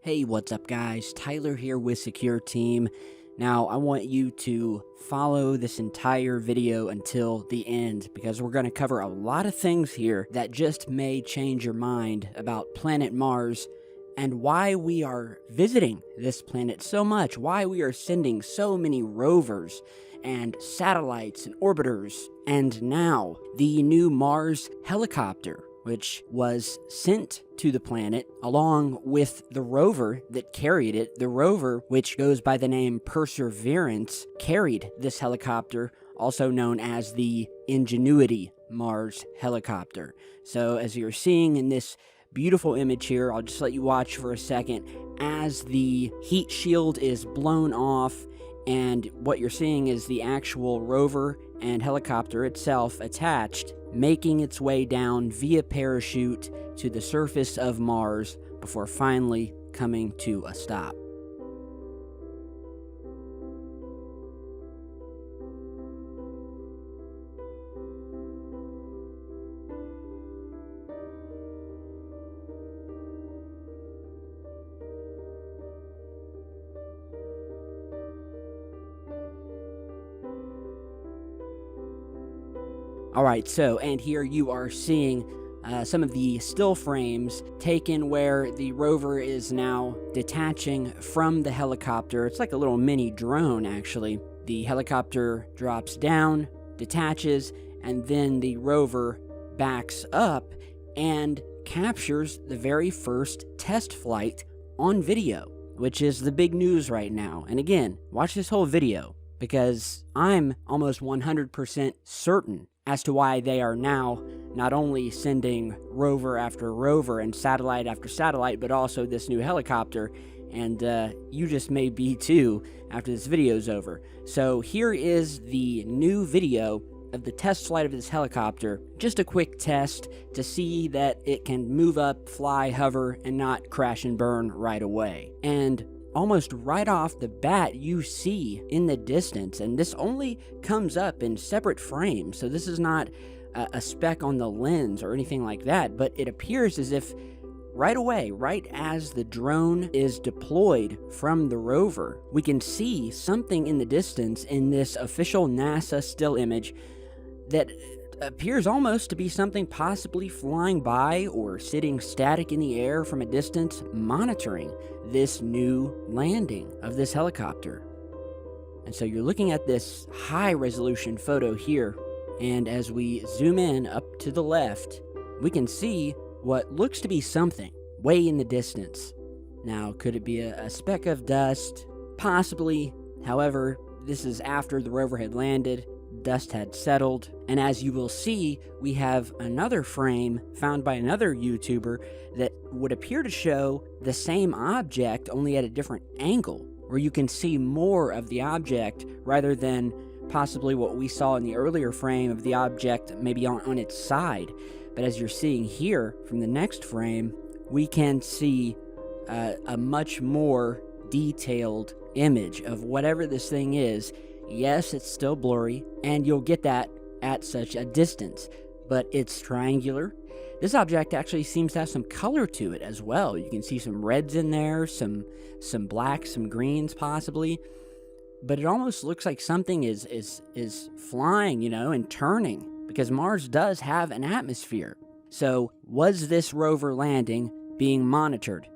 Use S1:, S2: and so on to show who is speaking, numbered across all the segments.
S1: Hey, what's up guys? Tyler here with Secure Team. Now, I want you to follow this entire video until the end because we're going to cover a lot of things here that just may change your mind about planet Mars and why we are visiting this planet so much, why we are sending so many rovers and satellites and orbiters, and now the new Mars helicopter, which was sent to the planet along with the rover that carried it. The rover, which goes by the name Perseverance, carried this helicopter, also known as the Ingenuity Mars helicopter. So as you're seeing in this beautiful image here, I'll just let you watch for a second as the heat shield is blown off, and what you're seeing is the actual rover and helicopter itself attached, making its way down via parachute to the surface of Mars before finally coming to a stop. Alright, and here you are seeing some of the still frames taken where the rover is now detaching from the helicopter. It's like a little mini drone, actually. The helicopter drops down, detaches, and then the rover backs up and captures the very first test flight on video, which is the big news right now. And again, watch this whole video because I'm almost 100% certain as to why they are now not only sending rover after rover and satellite after satellite, but also this new helicopter, and you just may be too after this video's over. So here is the new video of the test flight of this helicopter, just a quick test to see that it can move up, fly, hover, and not crash and burn right away. And almost right off the bat, you see in the distance, and this only comes up in separate frames, so this is not a speck on the lens or anything like that, but it appears as if right away, right as the drone is deployed from the rover, we can see something in the distance in this official NASA still image that appears almost to be something possibly flying by or sitting static in the air from a distance, monitoring this new landing of this helicopter. And so you're looking at this high-resolution photo here, and as we zoom in up to the left, we can see what looks to be something way in the distance. Now, could it be a speck of dust? Possibly. However, this is after the rover had landed. Dust had settled, and as you will see, we have another frame found by another YouTuber that would appear to show the same object only at a different angle, where you can see more of the object rather than possibly what we saw in the earlier frame of the object maybe on its side. But as you're seeing here from the next frame, we can see a much more detailed image of whatever this thing is. Yes, it's still blurry, and you'll get that at such a distance, but it's triangular. This object actually seems to have some color to it as well. You can see some reds in there, some blacks, some greens possibly, but it almost looks like something is flying, and turning, because Mars does have an atmosphere. So, was this rover landing being monitored?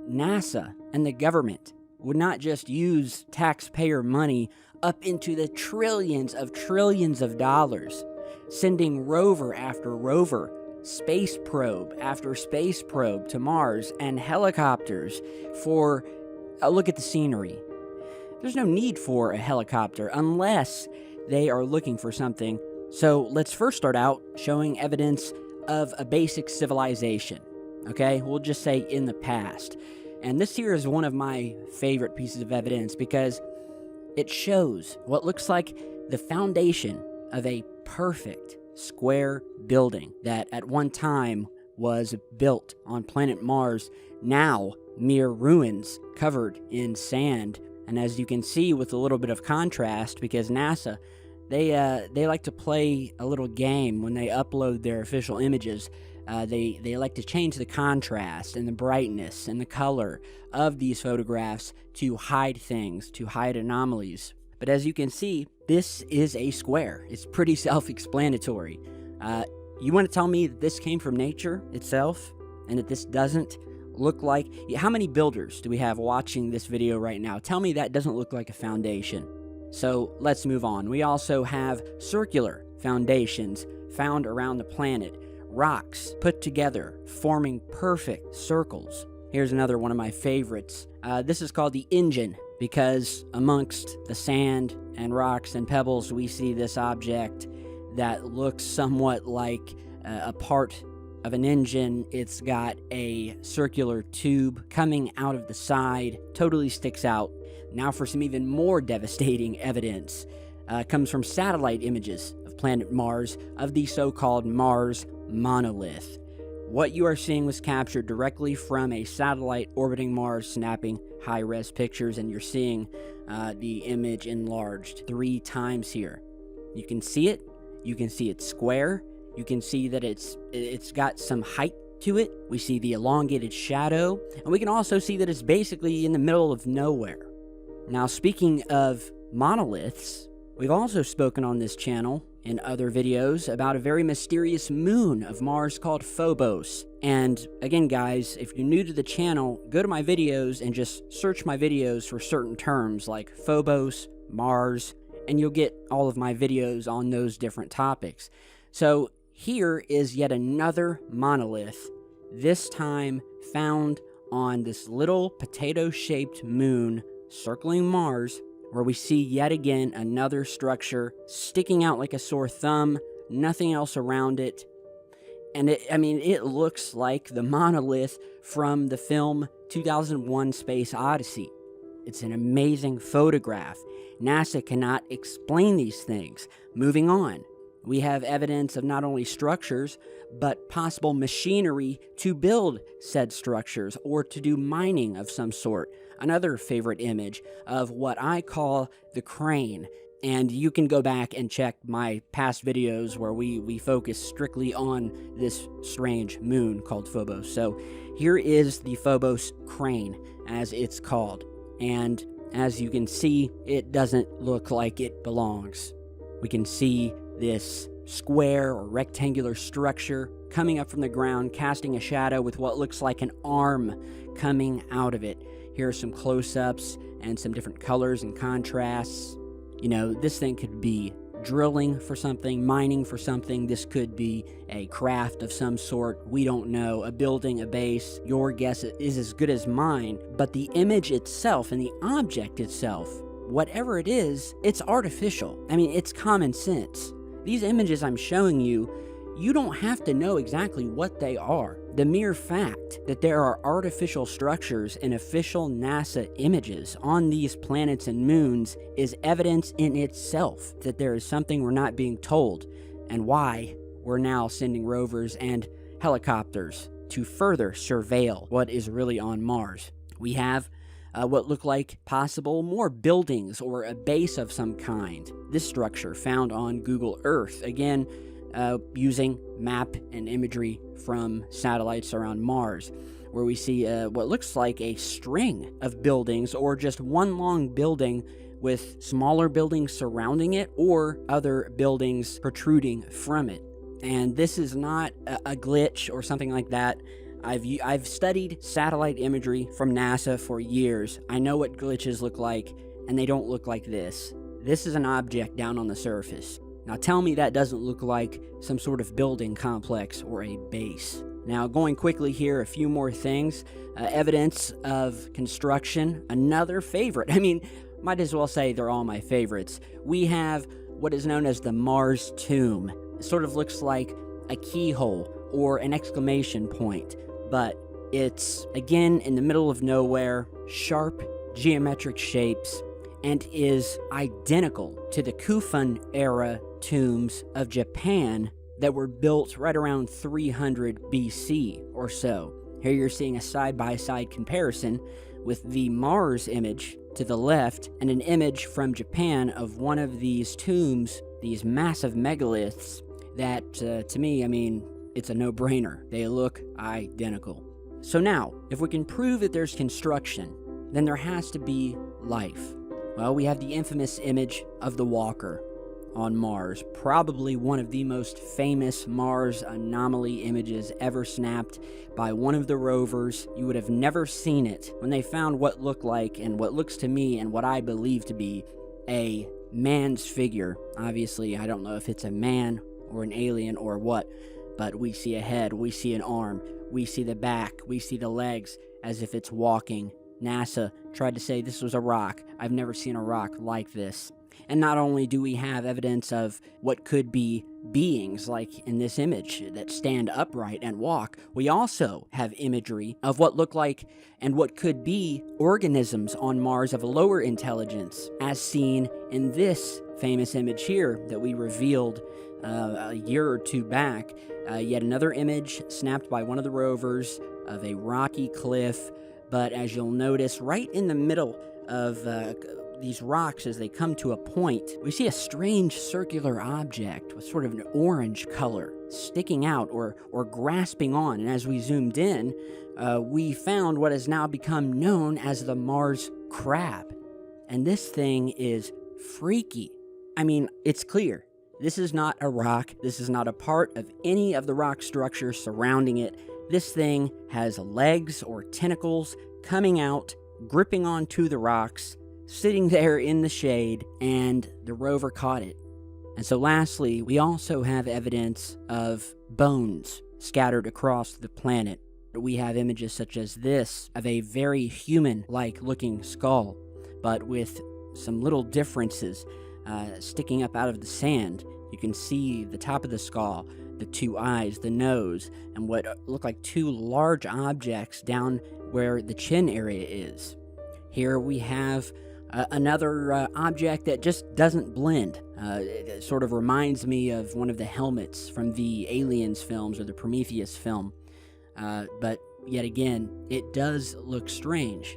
S1: NASA and the government would not just use taxpayer money up into the trillions of dollars, sending rover after rover, space probe after space probe to Mars, and helicopters for a look at the scenery. There's no need for a helicopter unless they are looking for something. So let's first start out showing evidence of a basic civilization. Okay, we'll just say in the past. And this here is one of my favorite pieces of evidence because it shows what looks like the foundation of a perfect square building that at one time was built on planet Mars, now mere ruins covered in sand. And as you can see with a little bit of contrast, because NASA they like to play a little game when they upload their official images. They like to change the contrast and the brightness and the color of these photographs to hide things, to hide anomalies. But as you can see, this is a square. It's pretty self-explanatory. You want to tell me that this came from nature itself and that this doesn't look like... How many builders do we have watching this video right now? Tell me that doesn't look like a foundation. So let's move on. We also have circular foundations found around the planet. Rocks put together, forming perfect circles. Here's another one of my favorites. This is called the engine because amongst the sand and rocks and pebbles, we see this object that looks somewhat like a part of an engine. It's got a circular tube coming out of the side, totally sticks out. Now for some even more devastating evidence. Comes from satellite images of planet Mars, of the so-called Mars monolith. What you are seeing was captured directly from a satellite orbiting Mars, snapping high-res pictures, and you're seeing the image enlarged 3 times here. You can see it. You can see it's square. You can see that it's got some height to it. We see the elongated shadow, and we can also see that it's basically in the middle of nowhere. Now, speaking of monoliths, we've also spoken on this channel in other videos about a very mysterious moon of Mars called Phobos. And again, guys, if you're new to the channel, go to my videos and just search my videos for certain terms like Phobos, Mars, and you'll get all of my videos on those different topics. So here is yet another monolith, this time found on this little potato-shaped moon circling Mars, where we see yet again another structure sticking out like a sore thumb, nothing else around it. And it looks like the monolith from the film 2001: Space Odyssey. It's an amazing photograph. NASA cannot explain these things. Moving on, we have evidence of not only structures, but possible machinery to build said structures or to do mining of some sort. Another favorite image of what I call the crane. And you can go back and check my past videos where we focus strictly on this strange moon called Phobos. So here is the Phobos crane, as it's called. And as you can see, it doesn't look like it belongs. We can see this square or rectangular structure coming up from the ground, casting a shadow with what looks like an arm coming out of it. Here are some close-ups and some different colors and contrasts. You know, this thing could be drilling for something, mining for something. This could be a craft of some sort. We don't know. A building, a base. Your guess is as good as mine. But the image itself and the object itself, whatever it is, it's artificial. I mean, it's common sense. These images I'm showing you, you don't have to know exactly what they are. The mere fact that there are artificial structures and official NASA images on these planets and moons is evidence in itself that there is something we're not being told, and why we're now sending rovers and helicopters to further surveil what is really on Mars. We have what look like possible more buildings or a base of some kind. This structure found on Google Earth, again, using map and imagery from satellites around Mars, where we see what looks like a string of buildings or just one long building with smaller buildings surrounding it or other buildings protruding from it. And this is not a glitch or something like that. I've studied satellite imagery from NASA for years. I know what glitches look like, and they don't look like this. This is an object down on the surface. Now tell me that doesn't look like some sort of building complex or a base. Now going quickly here, a few more things. Evidence of construction, another favorite. I mean, might as well say they're all my favorites. We have what is known as the Mars tomb. It sort of looks like a keyhole or an exclamation point, but it's, again, in the middle of nowhere, sharp geometric shapes, and is identical to the Kufun-era tombs of Japan that were built right around 300 BC or so. Here you're seeing a side-by-side comparison with the Mars image to the left and an image from Japan of one of these tombs, these massive megaliths that, to me, I mean, it's a no-brainer. They look identical. So now, if we can prove that there's construction, then there has to be life. Well, we have the infamous image of the Walker on Mars, probably one of the most famous Mars anomaly images ever snapped by one of the rovers. You would have never seen it when they found what looked like, and what looks to me and what I believe to be, a man's figure. Obviously, I don't know if it's a man or an alien or what, but we see a head, we see an arm, we see the back, we see the legs as if it's walking. NASA tried to say this was a rock. I've never seen a rock like this. And not only do we have evidence of what could be beings, like in this image, that stand upright and walk, we also have imagery of what look like and what could be organisms on Mars of a lower intelligence, as seen in this famous image here that we revealed a year or two back. Yet another image snapped by one of the rovers of a rocky cliff, but as you'll notice, right in the middle of these rocks, as they come to a point, we see a strange circular object with sort of an orange color sticking out or grasping on. And as we zoomed in, we found what has now become known as the Mars crab. And this thing is freaky. I mean, it's clear. This is not a rock. This is not a part of any of the rock structures surrounding it. This thing has legs or tentacles coming out, gripping onto the rocks, sitting there in the shade, and the rover caught it. And so lastly, we also have evidence of bones scattered across the planet. We have images such as this of a very human-like looking skull, but with some little differences sticking up out of the sand. You can see the top of the skull, the two eyes, the nose, and what look like two large objects down where the chin area is. Here we have another object that just doesn't blend. It sort of reminds me of one of the helmets from the Aliens films or the Prometheus film. But yet again, it does look strange.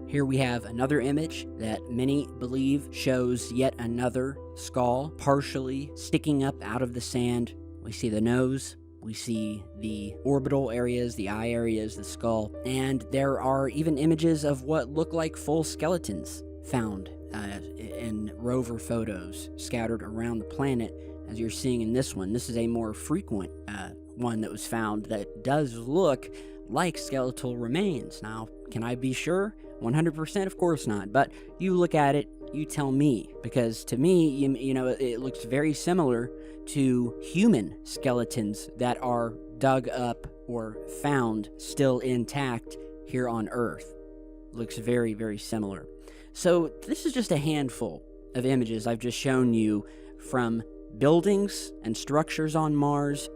S1: Here we have another image that many believe shows yet another skull partially sticking up out of the sand. We see the nose, we see the orbital areas, the eye areas, the skull, and there are even images of what look like full skeletons found in rover photos scattered around the planet, as you're seeing in this one. This is a more frequent one that was found that does look like skeletal remains. Now, can I be sure? 100%? Of course not. But you look at it, you tell me, because to me, you know, it looks very similar to human skeletons that are dug up or found still intact here on Earth. Looks very, very similar. So this is just a handful of images I've just shown you, from buildings and structures on Mars,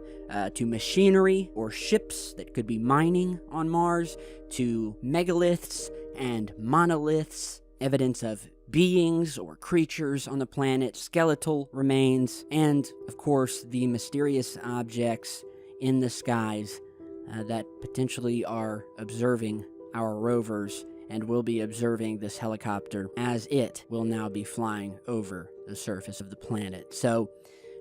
S1: to machinery or ships that could be mining on Mars, to megaliths and monoliths, evidence of beings or creatures on the planet, skeletal remains, and, of course, the mysterious objects in the skies that potentially are observing our rovers and will be observing this helicopter as it will now be flying over the surface of the planet. So,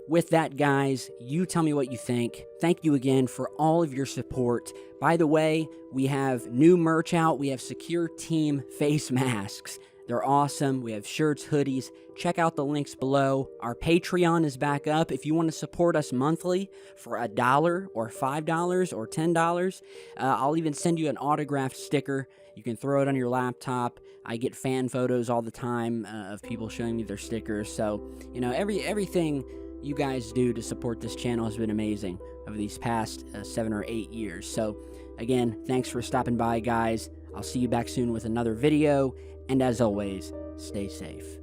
S1: with that, guys, you tell me what you think. Thank you again for all of your support. By the way, we have new merch out. We have Secure Team face masks. They're awesome. We have shirts, hoodies. Check out the links below. Our Patreon is back up. If you want to support us monthly for $1 or $5 or $10, I'll even send you an autographed sticker. You can throw it on your laptop. I get fan photos all the time of people showing me their stickers. So, you know, everything you guys do to support this channel has been amazing over these past 7 or 8 years. So, again, thanks for stopping by, guys. I'll see you back soon with another video. And as always, stay safe.